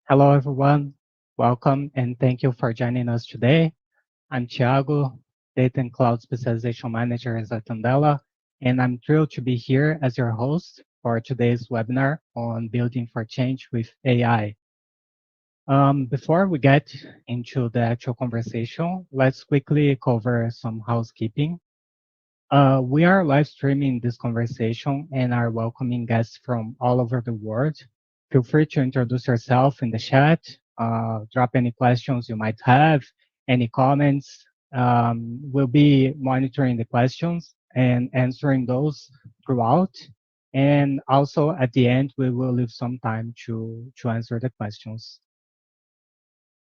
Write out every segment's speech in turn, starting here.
Hello, everyone. Welcome and thank you for joining us today. I'm Thiago, Data and Cloud Specialization Manager at Andela, and I'm thrilled to be here as your host for today's webinar on building for change with AI. Before we get into the actual conversation, let's quickly cover some housekeeping. We are live streaming this conversation and are welcoming guests from all over the world. Feel free to introduce yourself in the chat, drop any questions you might have, any comments. We'll be monitoring the questions and answering those throughout. And also at the end, we will leave some time to answer the questions.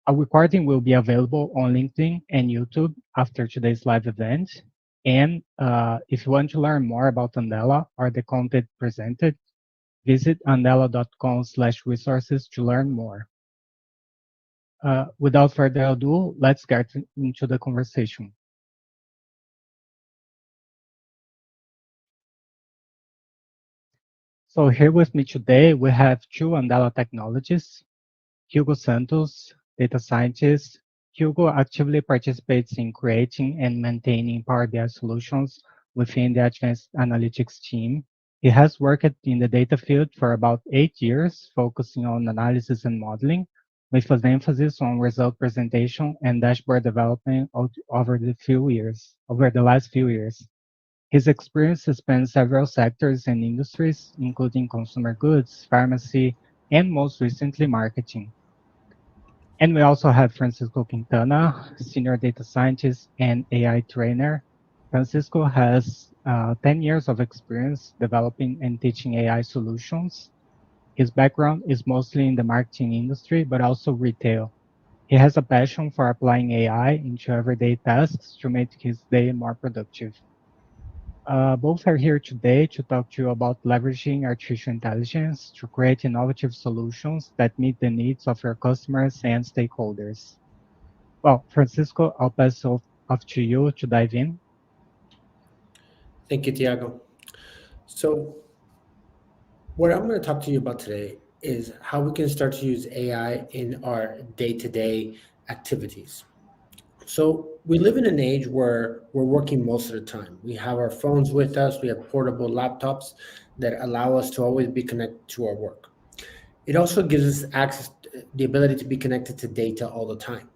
A recording will be available on LinkedIn and YouTube after today's live event. And if you want to learn more about Andela or the content presented, visit andela.com/resources to learn more. Without further ado, let's get into the conversation. So here with me today, we have two Andela technologists, Hugo Santos, data scientist. Hugo actively participates in creating and maintaining Power BI solutions within the advanced analytics team. He has worked in the data field for about 8 years, focusing on analysis and modeling, with an emphasis on result presentation and dashboard development over the last few years. His experience spans several sectors and industries, including consumer goods, pharmacy, and most recently marketing. And we also have Francisco Quintana, Senior Data Scientist and AI Trainer. Francisco has 10 years of experience developing and teaching AI solutions. His background is mostly in the marketing industry, but also retail. He has a passion for applying AI into everyday tasks to make his day more productive. Both are here today to talk to you about leveraging artificial intelligence to create innovative solutions that meet the needs of your customers and stakeholders. Well, Francisco, I'll pass off to you to dive in. Thank you, Tiago. So what I'm going to talk to you about today is how we can start to use AI in our day-to-day activities. So we live in an age where we're working most of the time. We have our phones with us. We have portable laptops that allow us to always be connected to our work. It also gives us access, the ability to be connected to data all the time.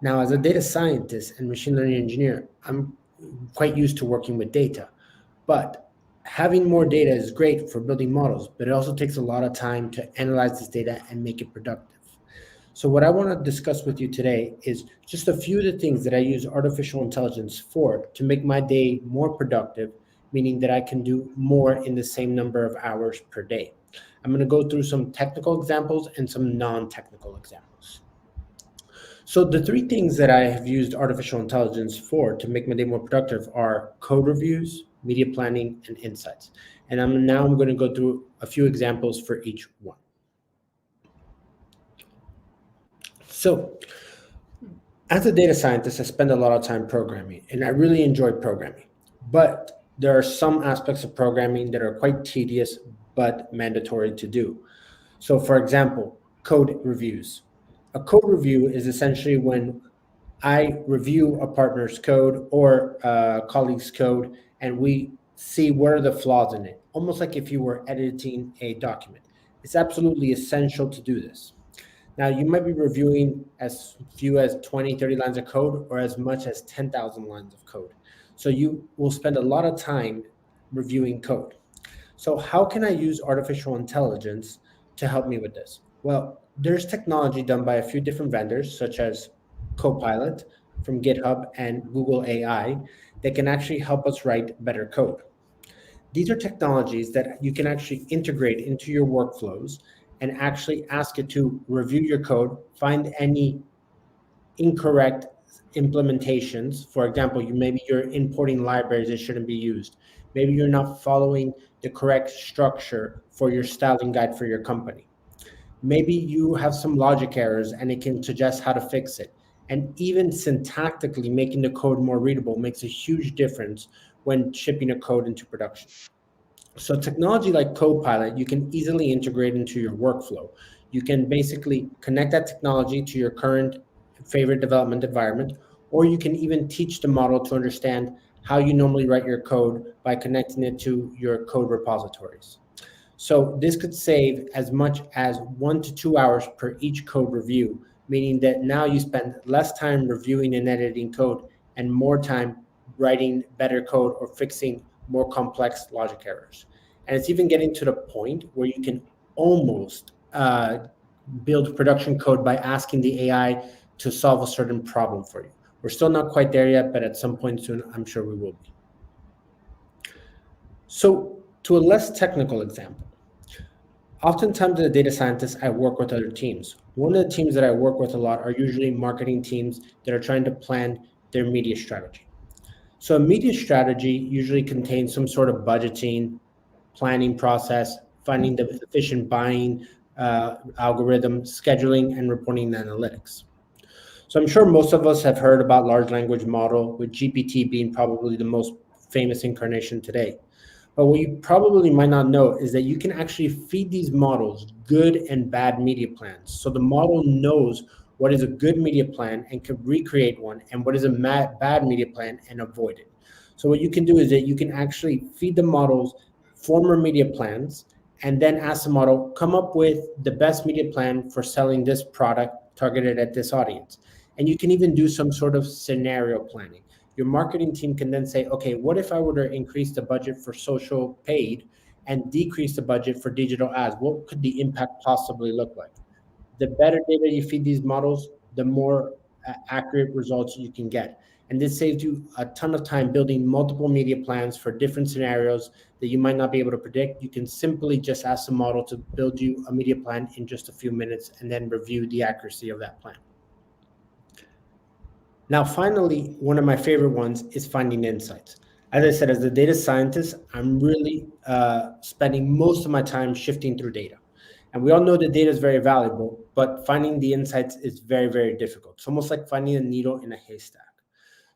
Now, as a data scientist and machine learning engineer, I'm quite used to working with data, but having more data is great for building models, but it also takes a lot of time to analyze this data and make it productive. So what I want to discuss with you today is just a few of the things that I use artificial intelligence for to make my day more productive, meaning that I can do more in the same number of hours per day. I'm going to go through some technical examples and some non-technical examples. So the three things that I have used artificial intelligence for to make my day more productive are code reviews, media planning, and insights. And I'm going to go through a few examples for each one. So as a data scientist, I spend a lot of time programming, and I really enjoy programming. But there are some aspects of programming that are quite tedious but mandatory to do. So for example, code reviews. A code review is essentially when I review a partner's code or a colleague's code, and we see what are the flaws in it, almost like if you were editing a document. It's absolutely essential to do this. Now, you might be reviewing as few as 20, 30 lines of code or as much as 10,000 lines of code. So you will spend a lot of time reviewing code. So how can I use artificial intelligence to help me with this? Well, there's technology done by a few different vendors, such as Copilot from GitHub and Google AI, that can actually help us write better code. These are technologies that you can actually integrate into your workflows and actually ask it to review your code, find any incorrect implementations. For example, maybe you're importing libraries that shouldn't be used. Maybe you're not following the correct structure for your styling guide for your company. Maybe you have some logic errors and it can suggest how to fix it. And even syntactically making the code more readable makes a huge difference when shipping a code into production. So technology like Copilot, you can easily integrate into your workflow. You can basically connect that technology to your current favorite development environment, or you can even teach the model to understand how you normally write your code by connecting it to your code repositories. So this could save as much as 1 to 2 hours per each code review, meaning that now you spend less time reviewing and editing code and more time writing better code or fixing more complex logic errors. And it's even getting to the point where you can almost build production code by asking the AI to solve a certain problem for you. We're still not quite there yet, but at some point soon, I'm sure we will be. So, to a less technical example, oftentimes as a data scientist, I work with other teams. One of the teams that I work with a lot are usually marketing teams that are trying to plan their media strategy. So a media strategy usually contains some sort of budgeting, planning process, finding the efficient buying algorithm, scheduling, and reporting analytics. So I'm sure most of us have heard about large language model, with GPT being probably the most famous incarnation today. But what you probably might not know is that you can actually feed these models good and bad media plans. So the model knows what is a good media plan and can recreate one, and what is a bad media plan and avoid it. So what you can do is that you can actually feed the models former media plans and then ask the model, come up with the best media plan for selling this product targeted at this audience. And you can even do some sort of scenario planning. Your marketing team can then say, okay, what if I were to increase the budget for social paid and decrease the budget for digital ads? What could the impact possibly look like? The better data you feed these models, the more accurate results you can get. And this saves you a ton of time building multiple media plans for different scenarios that you might not be able to predict. You can simply just ask the model to build you a media plan in just a few minutes and then review the accuracy of that plan. Now, finally, one of my favorite ones is finding insights. As I said, as a data scientist, I'm really spending most of my time shifting through data. And we all know that data is very valuable, but finding the insights is very, very difficult. It's almost like finding a needle in a haystack.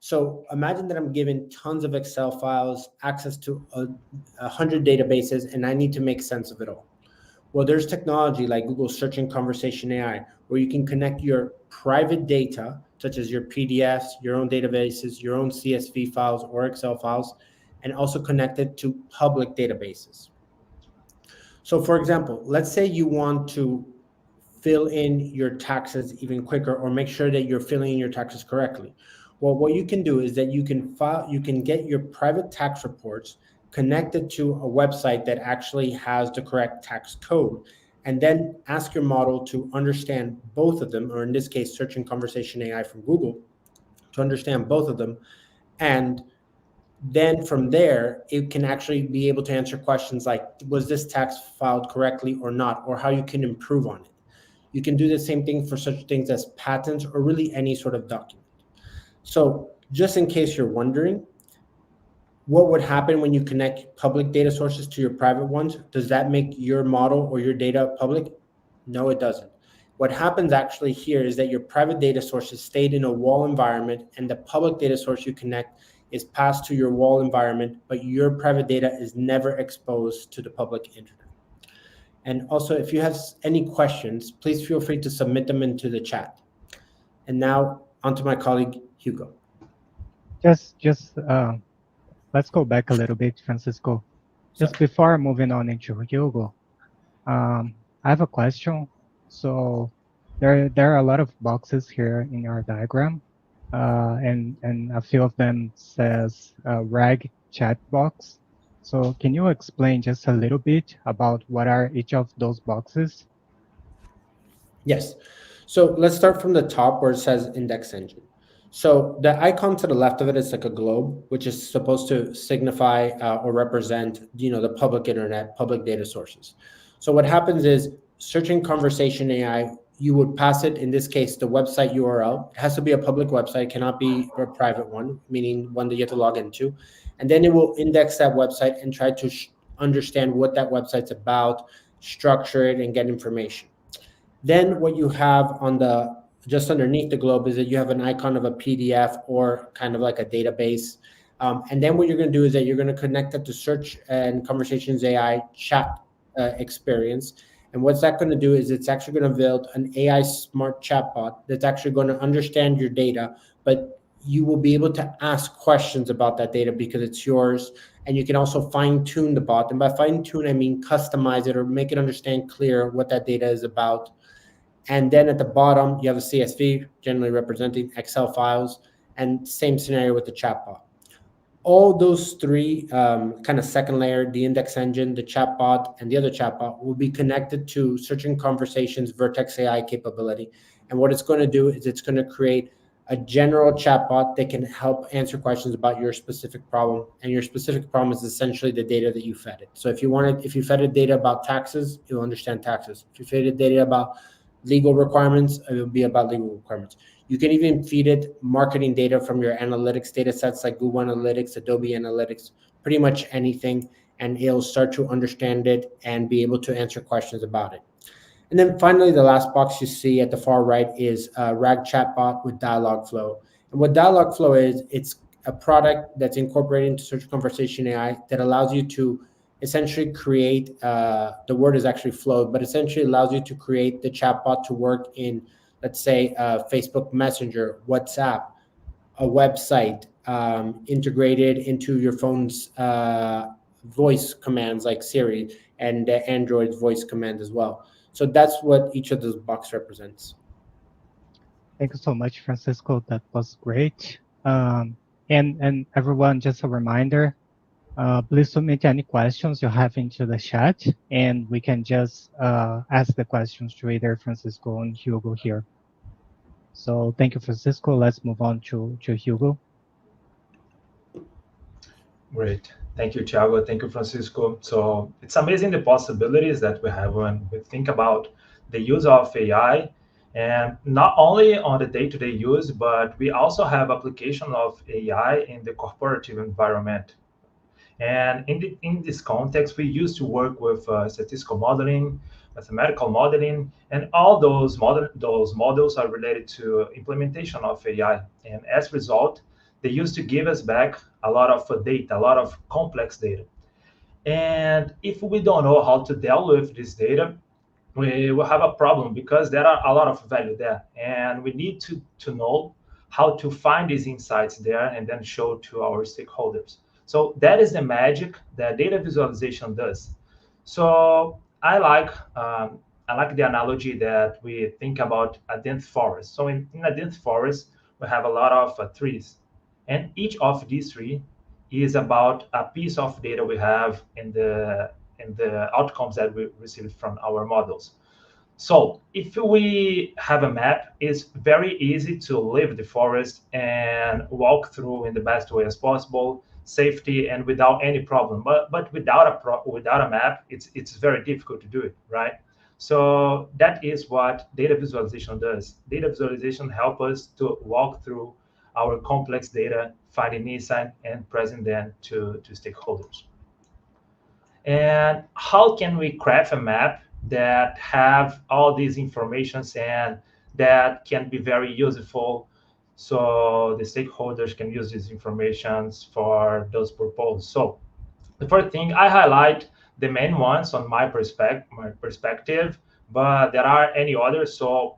So imagine that I'm given tons of Excel files, access to 100 databases, and I need to make sense of it all. Well, there's technology like Google Search and Conversation AI, where you can connect your private data, such as your PDFs, your own databases, your own CSV files or Excel files, and also connect it to public databases. So for example, let's say you want to fill in your taxes even quicker, or make sure that you're filling in your taxes correctly. Well, what you can do is that you can get your private tax reports connected to a website that actually has the correct tax code, and then ask your model to understand both of them, or in this case, Search and Conversation AI from Google, to understand both of them. And then from there, it can actually be able to answer questions like, was this tax filed correctly or not, or how you can improve on it. You can do the same thing for such things as patents or really any sort of document. So just in case you're wondering, what would happen when you connect public data sources to your private ones? Does that make your model or your data public? No, it doesn't. What happens actually here is that your private data sources stayed in a wall environment, and the public data source you connect is passed to your wall environment, but your private data is never exposed to the public internet. And also, if you have any questions, please feel free to submit them into the chat. And now on to my colleague, Hugo. Just let's go back a little bit, Francisco. So, Just before moving on into Hugo, I have a question. So there are a lot of boxes here in your diagram, and a few of them says RAG chat box. So can you explain just a little bit about what are each of those boxes? yes. So let's start from the top where it says index engine. So the icon to the left of it is like a globe, which is supposed to signify or represent, the public internet, public data sources. So what happens is, searching conversation AI, you would pass it, in this case, the website URL. It has to be a public website, cannot be a private one, meaning one that you have to log into. And then it will index that website and try to understand what that website's about, structure it, and get information. Then what you have on the just underneath the globe is that you have an icon of a PDF or kind of like a database. And then what you're going to do is that you're going to connect that to Search and Conversations AI chat experience. And what's that going to do is it's actually going to build an AI smart chatbot that's actually going to understand your data, but you will be able to ask questions about that data because it's yours. And you can also fine tune the bot. And by fine tune, I mean customize it or make it understand clear what that data is about. And then at the bottom, you have a CSV, generally representing Excel files, and same scenario with the chatbot. All those three kind of second layer, the index engine, the chatbot, and the other chatbot will be connected to Search and Conversations Vertex AI capability. And what it's going to do is it's going to create a general chatbot that can help answer questions about your specific problem. And your specific problem is essentially the data that you fed it. So if you fed it data about taxes, it will understand taxes. If you fed it data about legal requirements, it will be about legal requirements. You can even feed it marketing data from your analytics data sets like Google Analytics, Adobe Analytics, pretty much anything, and it'll start to understand it and be able to answer questions about it. And then finally, the last box you see at the far right is a RAG chatbot with Dialogflow. And what Dialogflow is, it's a product that's incorporated into Search Conversation AI that allows you to essentially create, the word is actually flow, but essentially allows you to create the chatbot to work in, let's say, Facebook Messenger, WhatsApp, a website, integrated into your phone's voice commands like Siri and Android's voice command as well. So that's what each of those box represents. Thank you so much, Francisco. That was great. And everyone, just a reminder, please submit any questions you have into the chat, and we can just ask the questions to either Francisco and Hugo here. So thank you, Francisco. Let's move on to Hugo. Great. Thank you, Thiago. Thank you, Francisco. So it's amazing the possibilities that we have when we think about the use of AI, and not only on the day-to-day use, but we also have application of AI in the corporative environment. And in this context, we used to work with statistical modeling, mathematical modeling, and all those models are related to implementation of AI. And as a result, they used to give us back a lot of data, a lot of complex data. And if we don't know how to deal with this data, we will have a problem because there are a lot of value there. And we need to know how to find these insights there and then show to our stakeholders. So that is the magic that data visualization does. So I like the analogy that we think about a dense forest. So in a dense forest, we have a lot of trees, and each of these three is about a piece of data we have in the outcomes that we received from our models. So if we have a map, it's very easy to leave the forest and walk through in the best way as possible, safety and without any problem. But without a map, it's very difficult to do it, right? So that is what data visualization does. Data visualization helps us to walk through our complex data, finding insight and present them to stakeholders. And how can we craft a map that have all these informations and that can be very useful so the stakeholders can use these informations for those purposes? So the first thing I highlight the main ones on my perspective, but there are any others. So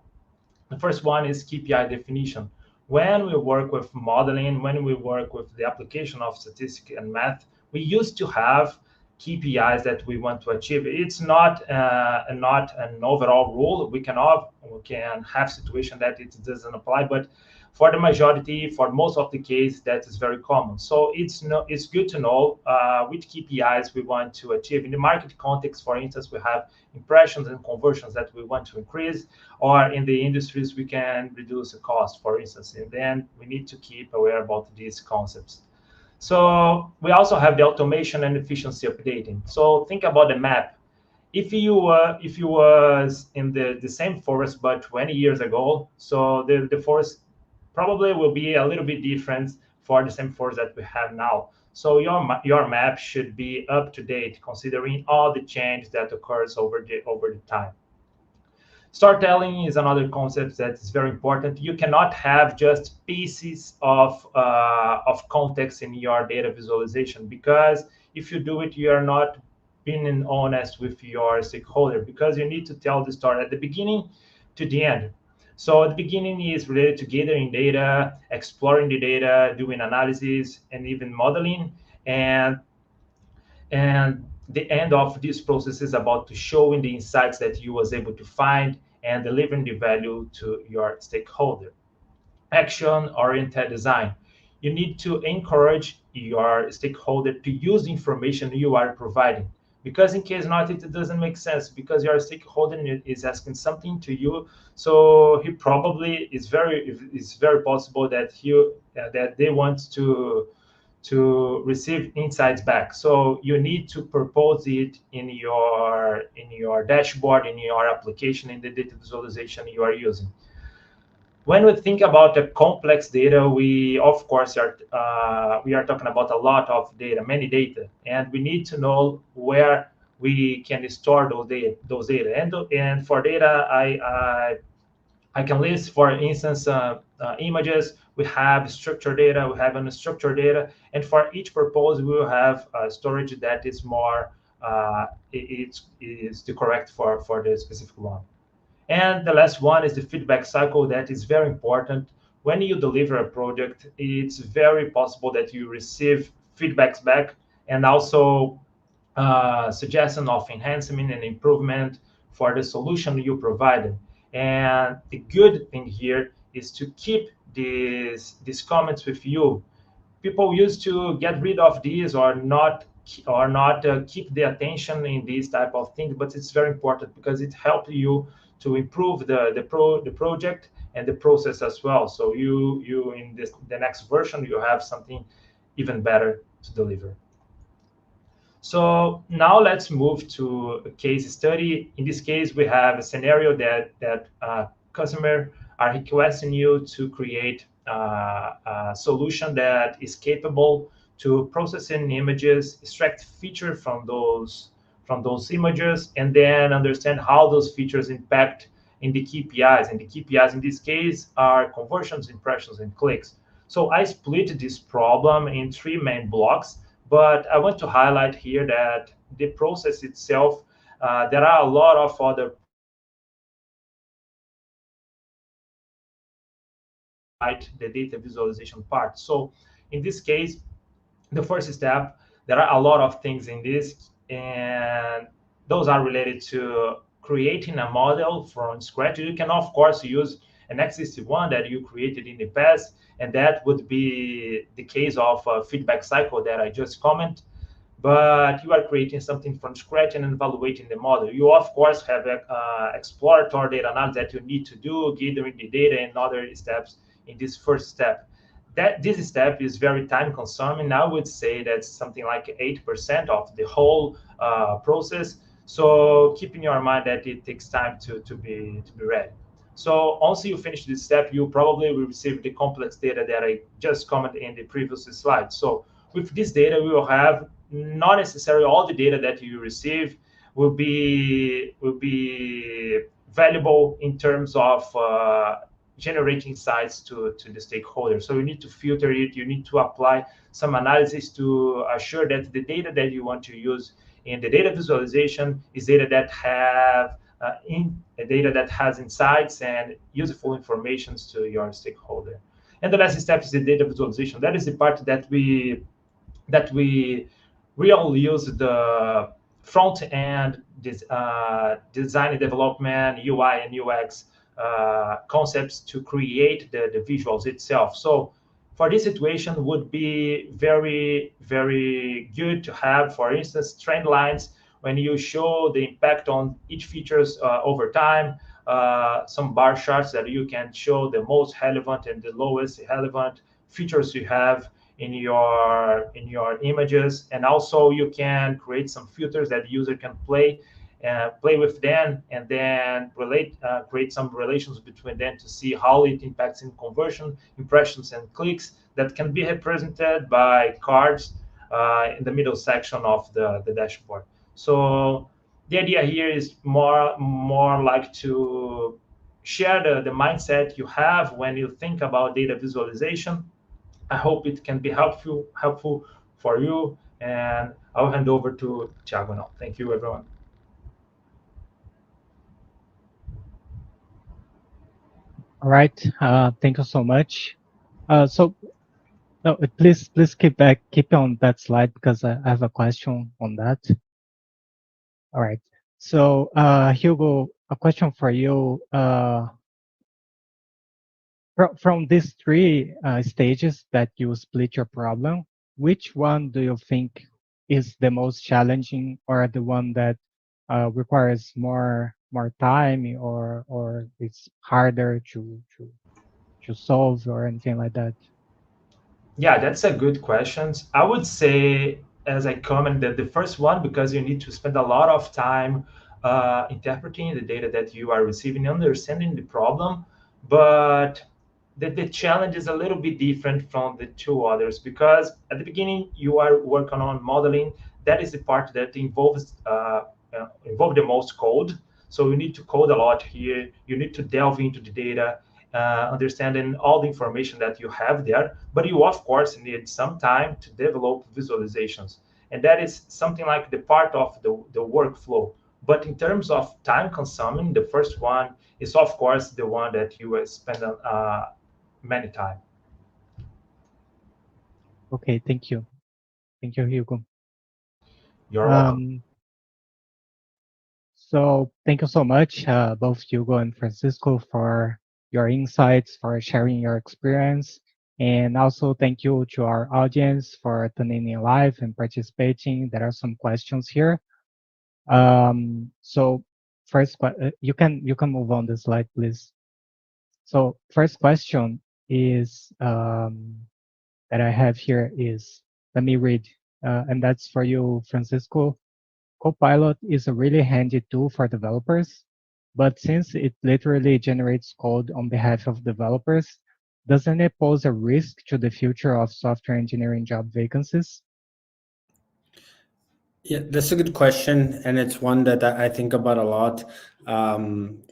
the first one is KPI definition. When we work with modeling, when we work with the application of statistics and math, we used to have KPIs that we want to achieve. It's not an overall rule. We can have situation that it doesn't apply, but for the majority, for most of the case, that is very common. So it's good to know which KPIs we want to achieve. In the market context, for instance, we have impressions and conversions that we want to increase, or in the industries, we can reduce the cost, for instance, and then we need to keep aware about these concepts. So we also have the automation and efficiency updating. So think about the map. If you was in the same forest but 20 years ago, so the forest probably will be a little bit different for the same forest that we have now. So your map should be up to date, considering all the change that occurs over the time. Storytelling is another concept that is very important. You cannot have just pieces of context in your data visualization, because if you do it, being honest with your stakeholder, because you need to tell the story at the beginning to the end. So the beginning is related to gathering data, exploring the data, doing analysis, and even modeling. And the end of this process is about to showing the insights that you was able to find and delivering the value to your stakeholder. Action-oriented design. You need to encourage your stakeholder to use the information you are providing. Because in case not, it doesn't make sense, because your stakeholder is asking something to you, so he probably is very possible that that they want to receive insights back. So you need to propose it in your dashboard, in your application, in the data visualization you are using. When we think about the complex data, we of course we are talking about a lot of data, many data, and we need to know where we can store those data. And for data, I can list, for instance, images. We have structured data, we have unstructured data, and for each purpose, we will have storage that is more it is the correct for the specific one. And the last one is the feedback cycle. That is very important. When you deliver a project, it's very possible that you receive feedbacks back, and also suggestion of enhancement and improvement for the solution you provided. And the good thing here is to keep these comments with you. People used to get rid of these, or not keep the attention in these type of things, but it's very important because it helps you to improve the project and the process as well. So you in the next version, you have something even better to deliver. So now let's move to a case study. In this case, we have a scenario that customer are requesting you to create a solution that is capable to processing images, extract feature from those images, and then understand how those features impact in the KPIs. And the KPIs in this case are conversions, impressions, and clicks. So I split this problem in three main blocks, but I want to highlight here that the process itself, there are a lot of other the data visualization part. So in this case, the first step, there are a lot of things in this, and those are related to creating a model from scratch. You can, of course, use an existing one that you created in the past, and that would be the case of a feedback cycle that I just commented. But you are creating something from scratch and evaluating the model. You, of course, have exploratory data analysis that you need to do, gathering the data and other steps in this first step. That this step is very time consuming. I would say that's something like 8% of the whole process. So keep in your mind that it takes time to be ready. So once you finish this step, you probably will receive the complex data that I just commented in the previous slide. So with this data, we will have not necessarily all the data that you receive will be valuable in terms of generating insights to the stakeholder. So you need to filter it. You need to apply some analysis to assure that the data that you want to use in the data visualization is data that has insights and useful information to your stakeholder. And the last step is the data visualization. That is the part that we really use the front end design and development, UI and UX concepts to create the visuals itself. So for this situation would be very, very good to have, for instance, trend lines when you show the impact on each features over time, some bar charts that you can show the most relevant and the lowest relevant features you have in your images. And also you can create some filters that the user can play with them, and then create some relations between them to see how it impacts in conversion, impressions, and clicks that can be represented by cards in the middle section of the dashboard. So the idea here is more like to share the mindset you have when you think about data visualization. I hope it can be helpful for you. And I'll hand over to Thiago now. Thank you, everyone. All right. Thank you so much. So no, please keep on that slide because I have a question on that. All right. So Hugo, a question for you. From these three stages that you split your problem, which one do you think is the most challenging, or the one that requires more time, or it's harder to solve, or anything like that? Yeah, that's a good question. I would say, as I commented, the first one, because you need to spend a lot of time interpreting the data that you are receiving, understanding the problem. But the challenge is a little bit different from the two others, because at the beginning you are working on modeling. That is the part that involve the most code. So you need to code a lot here. You need to delve into the data, understanding all the information that you have there. But you, of course, need some time to develop visualizations. And that is something like the part of the workflow. But in terms of time consuming, the first one is, of course, the one that you spend many time. Okay, thank you, Hugo. You're welcome. Um, so thank you so much, both Hugo and Francisco, for your insights, for sharing your experience. And also thank you to our audience for tuning in live and participating. There are some questions here. So first, you can move on the slide, please. So first question is that I have here is, let me read, and that's for you, Francisco. Copilot is a really handy tool for developers, but since it literally generates code on behalf of developers, doesn't it pose a risk to the future of software engineering job vacancies? Yeah, that's a good question, and it's one that I think about a lot.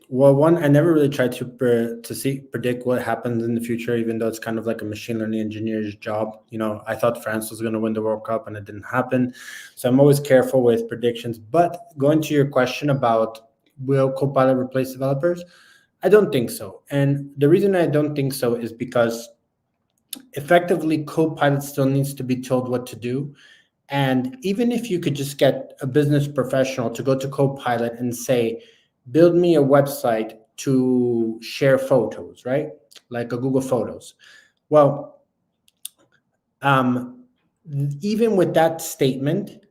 Well, one, I never really tried to predict what happens in the future, even though it's kind of like a machine learning engineer's job. You know, I thought France was going to win the World Cup, and it didn't happen. So I'm always careful with predictions. But going to your question about will Copilot replace developers, I don't think so. And the reason I don't think so is because effectively, Copilot still needs to be told what to do. And even if you could just get a business professional to go to Copilot and say, build me a website to share photos, right? Like a Google Photos. Well, um, even with that statement,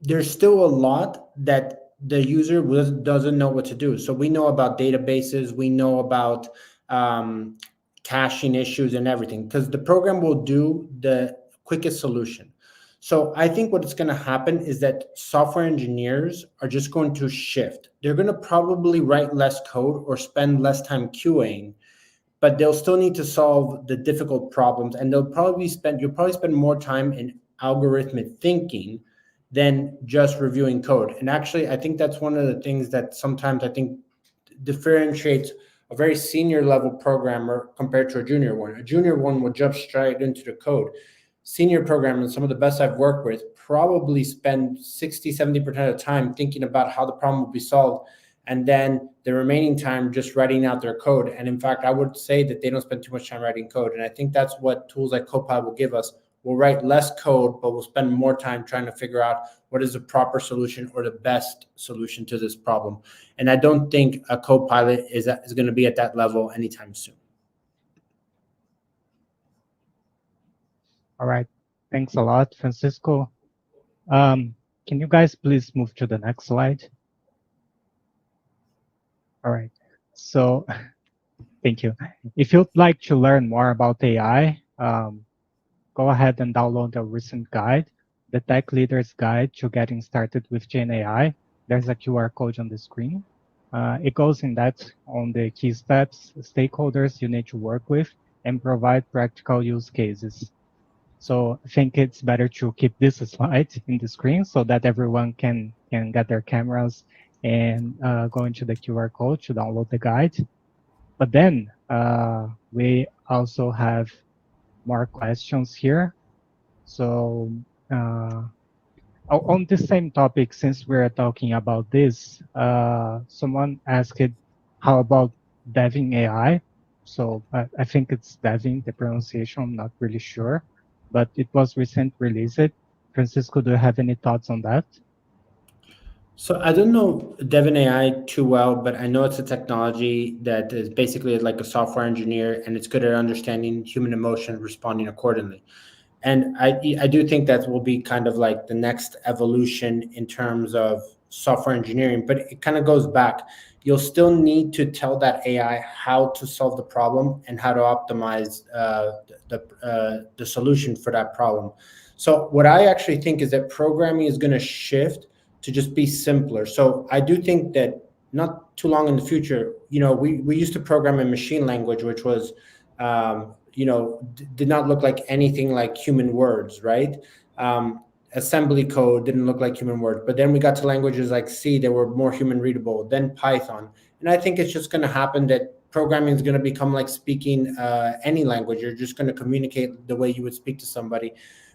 there's still a lot that the user doesn't know what to do. So we know about databases, we know about um, caching issues and everything, because the program will do the quickest solution. So I think what's going to happen is that software engineers are just going to shift. They're going to probably write less code or spend less time QAing, but they'll still need to solve the difficult problems, and you'll probably spend more time in algorithmic thinking than just reviewing code. And actually, I think that's one of the things that sometimes I think differentiates a very senior level programmer compared to a junior one. A junior one will jump straight into the code. Senior programmers, some of the best I've worked with, probably spend 60-70% of the time thinking about how the problem will be solved, and then the remaining time just writing out their code. And in fact, I would say that they don't spend too much time writing code. And I think that's what tools like Copilot will give us. We'll write less code, but we'll spend more time trying to figure out what is the proper solution or the best solution to this problem. And I don't think a Copilot is going to be at that level anytime soon. All right, thanks a lot, Francisco. Um, can you guys please move to the next slide? All right, so thank you. If you'd like to learn more about AI, go ahead and download a recent guide, the Tech Leader's Guide to Getting Started with Gen AI. There's a QR code on the screen. It goes in depth on the key steps, stakeholders you need to work with, and provide practical use cases. So I think it's better to keep this slide in the screen so that everyone can get their cameras and go into the QR code to download the guide. But then we also have more questions here. So On the same topic, since we're talking about this, someone asked, how about deving AI? So I think it's deving, the pronunciation, I'm not really sure, but it was recent released. Francisco, do you have any thoughts on that? So I don't know Devin AI too well, but I know it's a technology that is basically like a software engineer, and it's good at understanding human emotion, responding accordingly. And I do think that will be kind of like the next evolution in terms of software engineering, but it kind of goes back. You'll still need to tell that AI how to solve the problem and how to optimize the solution for that problem. So what I actually think is that programming is going to shift to just be simpler. So I do think that not too long in the future, we used to program in machine language, which was did not look like anything like human words, right? Assembly code didn't look like human words, but then we got to languages like C that were more human readable, then Python. And I think it's just going to happen that programming is going to become like speaking any language. You're just going to communicate the way you would speak to somebody,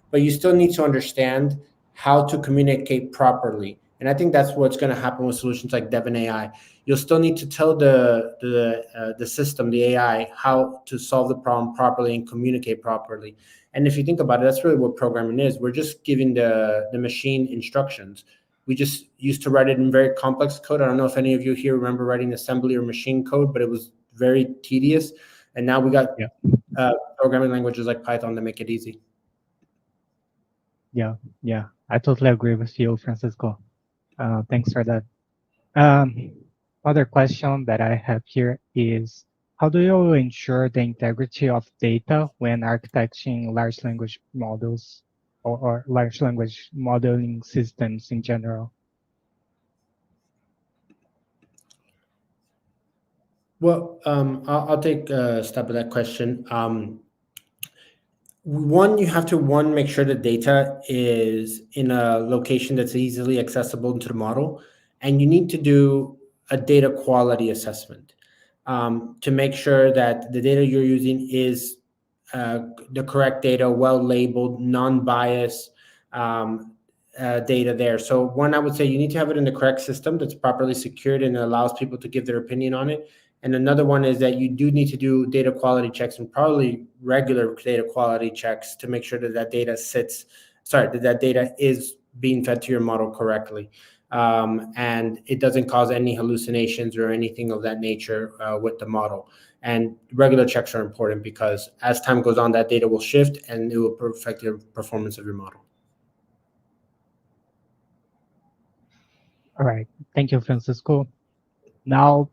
but you still need to understand how to communicate properly. And I think that's what's going to happen with solutions like Devin AI. You'll still need to tell the system, the AI, how to solve the problem properly and communicate properly. And if you think about it, that's really what programming is. We're just giving the machine instructions. We just used to write it in very complex code. I don't know if any of you here remember writing assembly or machine code, but it was very tedious. And now we got Yeah, programming languages like Python to make it easy. yeah, yeah. I totally agree with you, Francisco. Thanks for that. Um, Other question that I have here is, how do you ensure the integrity of data when architecting large language models or large language modeling systems in general? Well, I'll take a stab at that question. One, you have to make sure the data is in a location that's easily accessible to the model, and you need to do a data quality assessment to make sure that the data you're using is the correct data, well labeled, non-biased data there. So one, I would say you need to have it in the correct system that's properly secured and allows people to give their opinion on it. And another one is that you do need to do data quality checks, and probably regular data quality checks, to make sure that that data is being fed to your model correctly. And it doesn't cause any hallucinations or anything of that nature with the model. And regular checks are important because as time goes on, that data will shift and it will affect your performance of your model. All right. Thank you, Francisco. Now,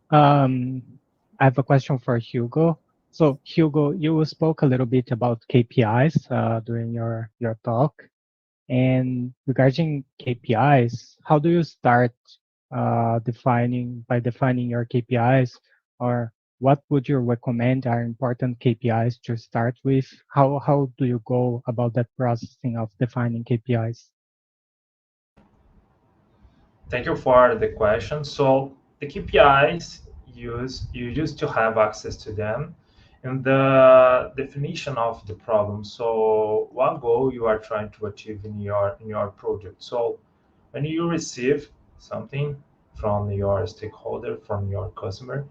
I have a question for Hugo. So, Hugo, you spoke a little bit about KPIs during your talk. And regarding KPIs, how do you start defining your KPIs, or what would you recommend are important KPIs to start with? How do you go about that processing of defining KPIs? Thank you for the question. So the KPIs you used to have access to them in the definition of the problem. So what goal you are trying to achieve in your project. So when you receive something from your stakeholder, from your customer,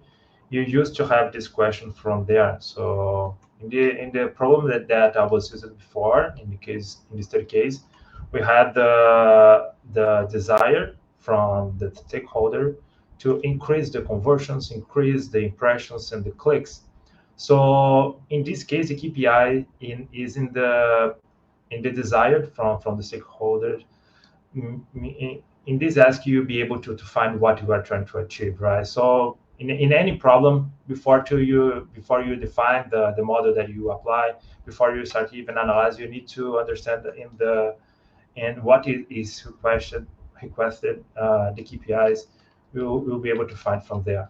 you used to have this question from there. So in the problem that I was using before, in this third case, we had the desire from the stakeholder to increase the conversions, increase the impressions and the clicks. So in this case, the KPI is in the desired from the stakeholder. In this ask, you'll be able to find what you are trying to achieve, right? So in any problem, before you define the model that you apply, before you start even analyze, you need to understand and what is requested, the KPIs, we'll be able to find from there.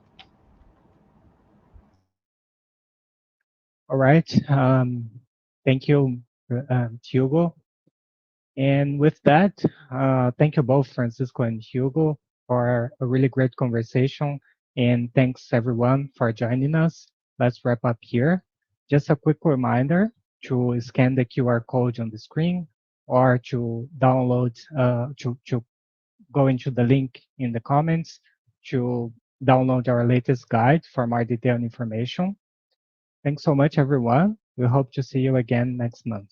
All right. Thank you, Hugo. And with that, thank you both, Francisco and Hugo, for a really great conversation. And thanks everyone for joining us. Let's wrap up here. Just a quick reminder to scan the QR code on the screen, or to download, to go into the link in the comments to download our latest guide for more detailed information. Thanks so much, everyone. We hope to see you again next month.